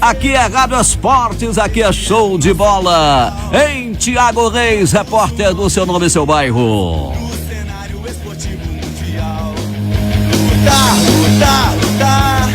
Aqui é Rádio Esportes, aqui é show de bola. Em Thiago Reis, repórter do Seu Nome e Seu Bairro. No cenário esportivo mundial. Lutar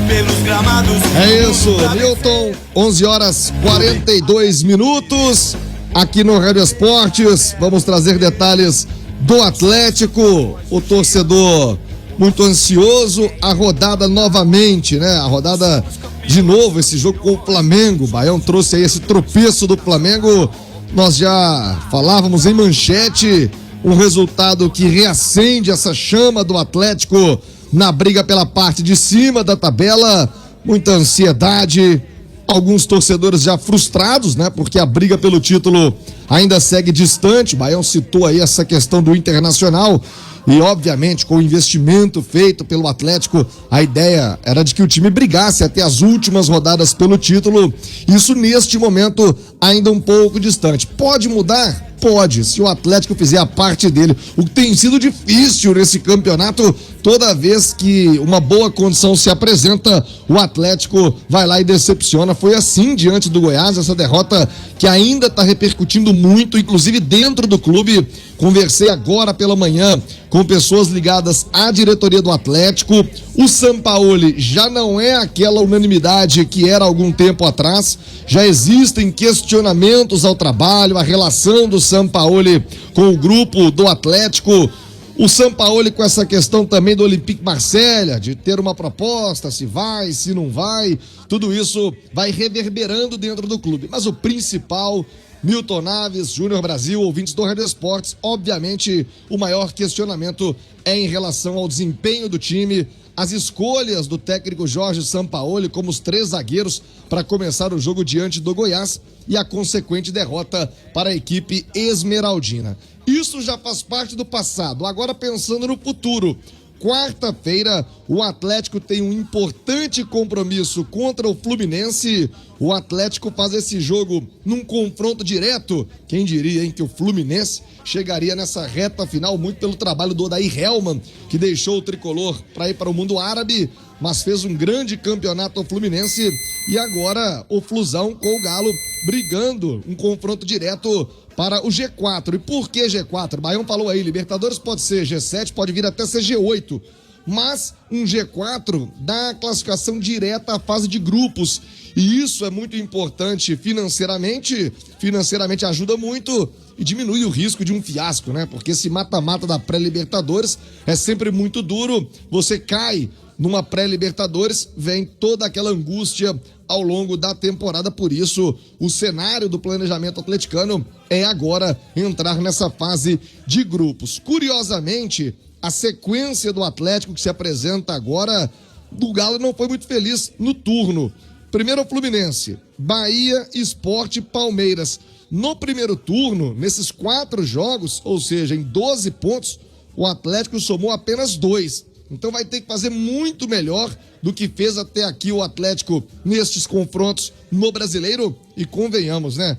pelos gramados. É isso, Milton, 11h42. Aqui no Rádio Esportes, vamos trazer detalhes do Atlético. O torcedor muito ansioso, a rodada novamente, né? A rodada de novo, esse jogo com o Flamengo. O Baião trouxe aí esse tropeço do Flamengo. Nós já falávamos em manchete, um resultado que reacende essa chama do Atlético na briga pela parte de cima da tabela. Muita ansiedade, alguns torcedores já frustrados, né? Porque a briga pelo título ainda segue distante. O Baião citou aí essa questão do Internacional. E, obviamente, com o investimento feito pelo Atlético, a ideia era de que o time brigasse até as últimas rodadas pelo título. Isso, neste momento, ainda um pouco distante. Pode mudar? Pode, se o Atlético fizer a parte dele. O que tem sido difícil nesse campeonato, toda vez que uma boa condição se apresenta, o Atlético vai lá e decepciona. Foi assim diante do Goiás, essa derrota que ainda está repercutindo muito, inclusive dentro do clube. Conversei agora pela manhã com pessoas ligadas à diretoria do Atlético. O Sampaoli já não é aquela unanimidade que era há algum tempo atrás. Já existem questionamentos ao trabalho, a relação do Sampaoli com o grupo do Atlético. O Sampaoli com essa questão também do Olympique Marselha, de ter uma proposta, se vai, se não vai. Tudo isso vai reverberando dentro do clube. Mas o principal, Milton Naves, Júnior Brasil, ouvintes do Rádio Esportes, obviamente o maior questionamento é em relação ao desempenho do time, as escolhas do técnico Jorge Sampaoli como os 3 zagueiros para começar o jogo diante do Goiás e a consequente derrota para a equipe esmeraldina. Isso já faz parte do passado. Agora pensando no futuro, quarta-feira o Atlético tem um importante compromisso contra o Fluminense. O Atlético faz esse jogo num confronto direto. Quem diria, hein, que o Fluminense chegaria nessa reta final, muito pelo trabalho do Odair Hellmann, que deixou o tricolor para ir para o mundo árabe, mas fez um grande campeonato ao Fluminense. E agora o Flusão com o Galo brigando um confronto direto para o G4. E por que G4? O Baião falou aí, Libertadores pode ser G7, pode vir até ser G8. Mas um G4 dá a classificação direta à fase de grupos. E isso é muito importante financeiramente. Financeiramente ajuda muito e diminui o risco de um fiasco, né? Porque esse mata-mata da pré-Libertadores é sempre muito duro. Você cai numa pré-Libertadores, vem toda aquela angústia ao longo da temporada. Por isso, o cenário do planejamento atleticano é agora entrar nessa fase de grupos. Curiosamente, a sequência do Atlético que se apresenta agora, do Galo não foi muito feliz no turno. Primeiro o Fluminense, Bahia, Sport e Palmeiras. No primeiro turno, nesses 4 jogos, ou seja, em 12 pontos, o Atlético somou apenas 2. Então vai ter que fazer muito melhor do que fez até aqui o Atlético nestes confrontos no Brasileiro. E convenhamos, né?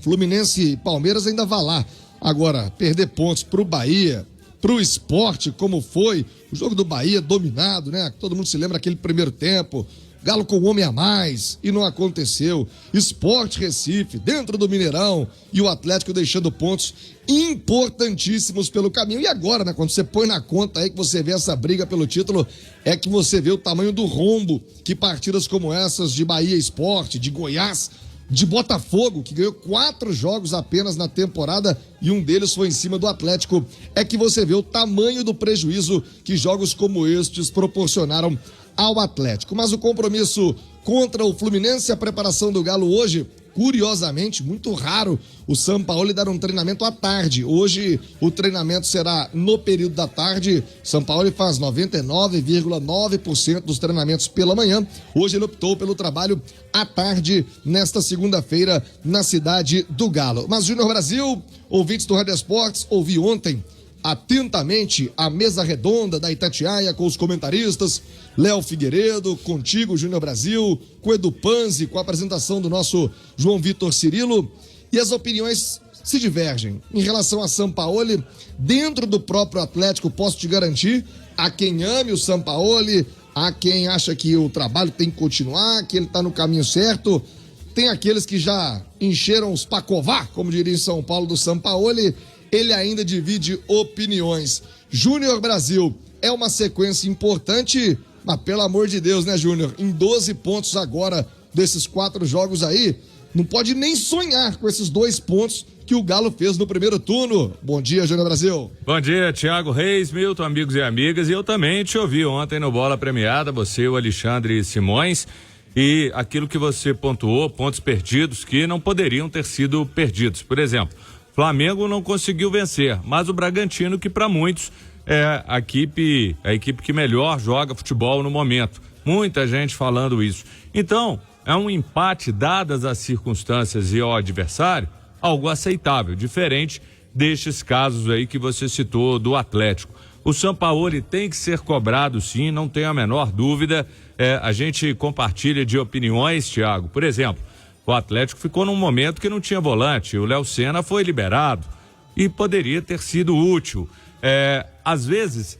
Fluminense e Palmeiras ainda vai lá. Agora, perder pontos pro Bahia, pro Sport, como foi o jogo do Bahia dominado, né? Todo mundo se lembra aquele primeiro tempo. Galo com um homem a mais e não aconteceu. Sport Recife dentro do Mineirão e o Atlético deixando pontos importantíssimos pelo caminho. E agora, né, quando você põe na conta aí que você vê essa briga pelo título, é que você vê o tamanho do rombo que partidas como essas de Bahia Sport, de Goiás, de Botafogo, que ganhou 4 jogos apenas na temporada e um deles foi em cima do Atlético, é que você vê o tamanho do prejuízo que jogos como estes proporcionaram ao Atlético. Mas o compromisso contra o Fluminense, a preparação do Galo hoje, curiosamente, muito raro o Sampaoli dar um treinamento à tarde. Hoje o treinamento será no período da tarde. Sampaoli faz 99,9% dos treinamentos pela manhã. Hoje ele optou pelo trabalho à tarde, nesta segunda-feira, na cidade do Galo. Mas Júnior Brasil, ouvintes do Rádio Esportes, ouvi ontem atentamente a mesa redonda da Itatiaia com os comentaristas, Léo Figueiredo, contigo, Júnior Brasil, com Edu Panzi, com a apresentação do nosso João Vitor Cirilo, e as opiniões se divergem. Em relação a Sampaoli, dentro do próprio Atlético, posso te garantir, há quem ame o Sampaoli, Há quem acha que o trabalho tem que continuar, que ele está no caminho certo. Tem aqueles que já encheram os pacová, como diria em São Paulo, do Sampaoli. Ele ainda divide opiniões. Júnior Brasil é uma sequência importante, mas pelo amor de Deus, né, Júnior? Em 12 pontos agora desses 4 jogos aí, não pode nem sonhar com esses 2 pontos que o Galo fez no primeiro turno. Bom dia, Júnior Brasil. Bom dia, Thiago Reis, Milton, amigos e amigas. E eu também te ouvi ontem no Bola Premiada, você, o Alexandre Simões, e aquilo que você pontuou, pontos perdidos que não poderiam ter sido perdidos. Por exemplo, Flamengo não conseguiu vencer, mas o Bragantino, que para muitos é a equipe que melhor joga futebol no momento. Muita gente falando isso. Então, é um empate, dadas as circunstâncias e ao adversário, algo aceitável, diferente destes casos aí que você citou do Atlético. O Sampaoli tem que ser cobrado, sim, não tenho a menor dúvida. A gente compartilha de opiniões, Thiago. Por exemplo, o Atlético ficou num momento que não tinha volante, o Léo Senna foi liberado e poderia ter sido útil. Às vezes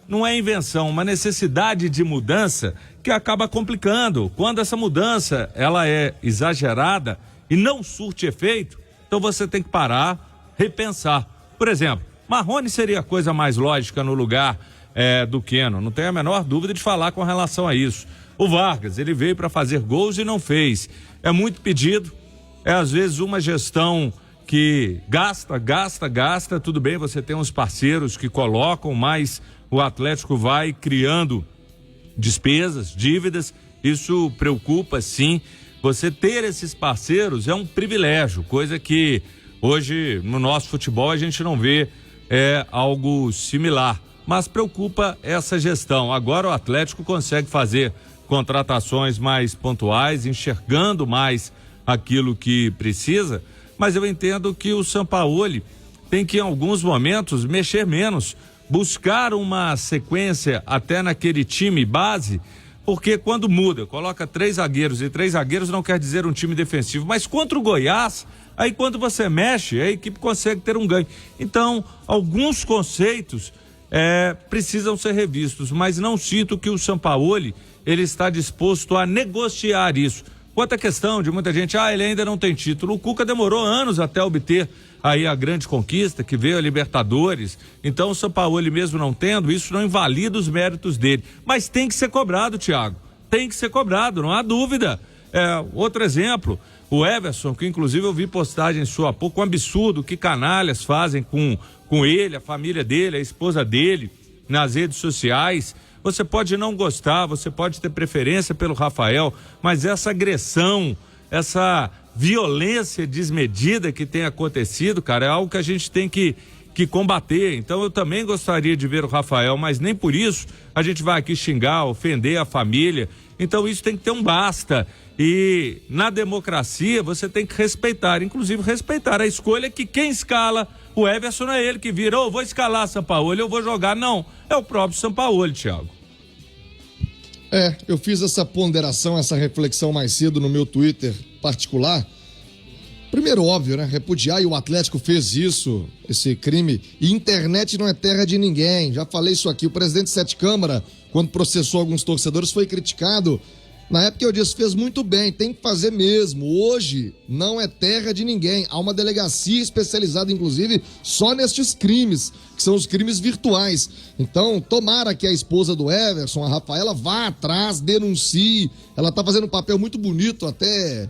não é invenção, uma necessidade de mudança que acaba complicando. Quando essa mudança ela é exagerada e não surte efeito, então você tem que parar, repensar. Por exemplo, Marrone seria a coisa mais lógica no lugar do Keno, não tenho a menor dúvida de falar com relação a isso. O Vargas, ele veio para fazer gols e não fez. É muito pedido, às vezes uma gestão que gasta, tudo bem, você tem uns parceiros que colocam, mas o Atlético vai criando despesas, dívidas, isso preocupa sim. Você ter esses parceiros é um privilégio, coisa que hoje no nosso futebol a gente não vê algo similar, mas preocupa essa gestão. Agora o Atlético consegue fazer contratações mais pontuais, enxergando mais aquilo que precisa, mas eu entendo que o Sampaoli tem que em alguns momentos mexer menos, buscar uma sequência até naquele time base, porque quando muda, coloca 3 zagueiros e 3 zagueiros não quer dizer um time defensivo, mas contra o Goiás, aí quando você mexe, a equipe consegue ter um ganho. Então, alguns conceitos precisam ser revistos, mas não sinto que o Sampaoli ele está disposto a negociar isso. Quanto à questão de muita gente, ele ainda não tem título. O Cuca demorou anos até obter aí a grande conquista, que veio a Libertadores. Então o Sampaoli mesmo não tendo, isso não invalida os méritos dele. Mas tem que ser cobrado, Thiago. Tem que ser cobrado, não há dúvida. Outro exemplo, o Everson, que inclusive eu vi postagem sua há pouco, um absurdo que canalhas fazem com ele, a família dele, a esposa dele, nas redes sociais. Você pode não gostar, você pode ter preferência pelo Rafael, mas essa agressão, essa violência desmedida que tem acontecido, cara, é algo que a gente tem que combater. Então eu também gostaria de ver o Rafael, mas nem por isso a gente vai aqui xingar, ofender a família. Então isso tem que ter um basta. E na democracia você tem que respeitar, inclusive respeitar a escolha que quem escala o Everson não é ele que vira, vou escalar Sampaoli, eu vou jogar, não, é o próprio Sampaoli, Thiago. Eu fiz essa ponderação, essa reflexão mais cedo no meu Twitter particular. Primeiro, óbvio, né? Repudiar, e o Atlético fez isso, esse crime. E internet não é terra de ninguém. Já falei isso aqui. O presidente Sete Câmara, quando processou alguns torcedores, foi criticado. Na época eu disse, fez muito bem, tem que fazer mesmo. Hoje não é terra de ninguém. Há uma delegacia especializada, inclusive, só nestes crimes, que são os crimes virtuais. Então, tomara que a esposa do Everson, a Rafaela, vá atrás, denuncie. Ela tá fazendo um papel muito bonito, até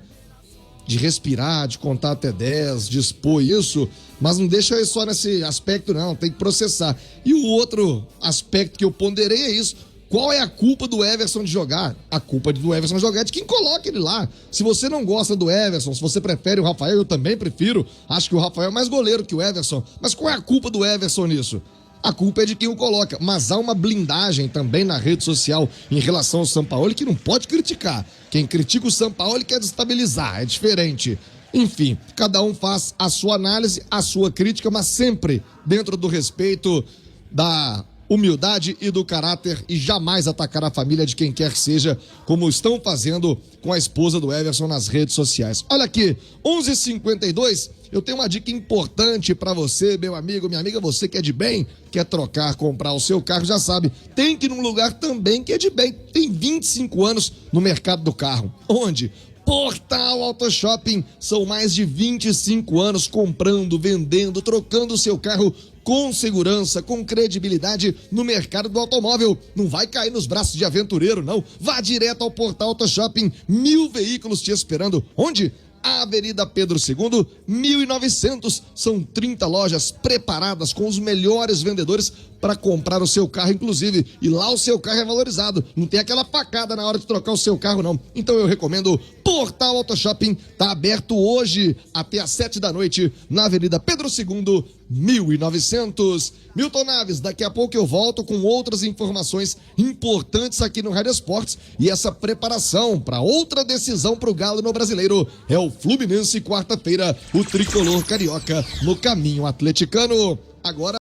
de respirar, de contar até 10, de expor isso, mas não deixa só nesse aspecto, não, tem que processar. E o outro aspecto que eu ponderei é isso. Qual é a culpa do Everson de jogar? A culpa do Everson de jogar é de quem coloca ele lá. Se você não gosta do Everson, se você prefere o Rafael, eu também prefiro. Acho que o Rafael é mais goleiro que o Everson. Mas qual é a culpa do Everson nisso? A culpa é de quem o coloca. Mas há uma blindagem também na rede social em relação ao Sampaoli que não pode criticar. Quem critica o Sampaoli quer destabilizar, é diferente. Enfim, cada um faz a sua análise, a sua crítica, mas sempre dentro do respeito da humildade e do caráter e jamais atacar a família de quem quer que seja, como estão fazendo com a esposa do Everson nas redes sociais. Olha aqui, 11h52, eu tenho uma dica importante para você, meu amigo, minha amiga, você que é de bem, quer trocar, comprar o seu carro, já sabe, tem que ir num lugar também que é de bem. Tem 25 anos no mercado do carro. Onde? Portal Auto Shopping. São mais de 25 anos comprando, vendendo, trocando o seu carro com segurança, com credibilidade no mercado do automóvel. Não vai cair nos braços de aventureiro, não. Vá direto ao Portal Auto Shopping. 1000 veículos te esperando. Onde? Avenida Pedro II, 1900. São 30 lojas preparadas com os melhores vendedores para comprar o seu carro, inclusive. E lá o seu carro é valorizado. Não tem aquela facada na hora de trocar o seu carro, não. Então eu recomendo Portal Auto Shopping. Tá aberto hoje até às 7 da noite na Avenida Pedro II, 1900. Milton Naves, daqui a pouco eu volto com outras informações importantes aqui no Rádio Esportes. E essa preparação para outra decisão para o Galo no Brasileiro é o Fluminense, quarta-feira, o tricolor carioca no caminho atleticano. Agora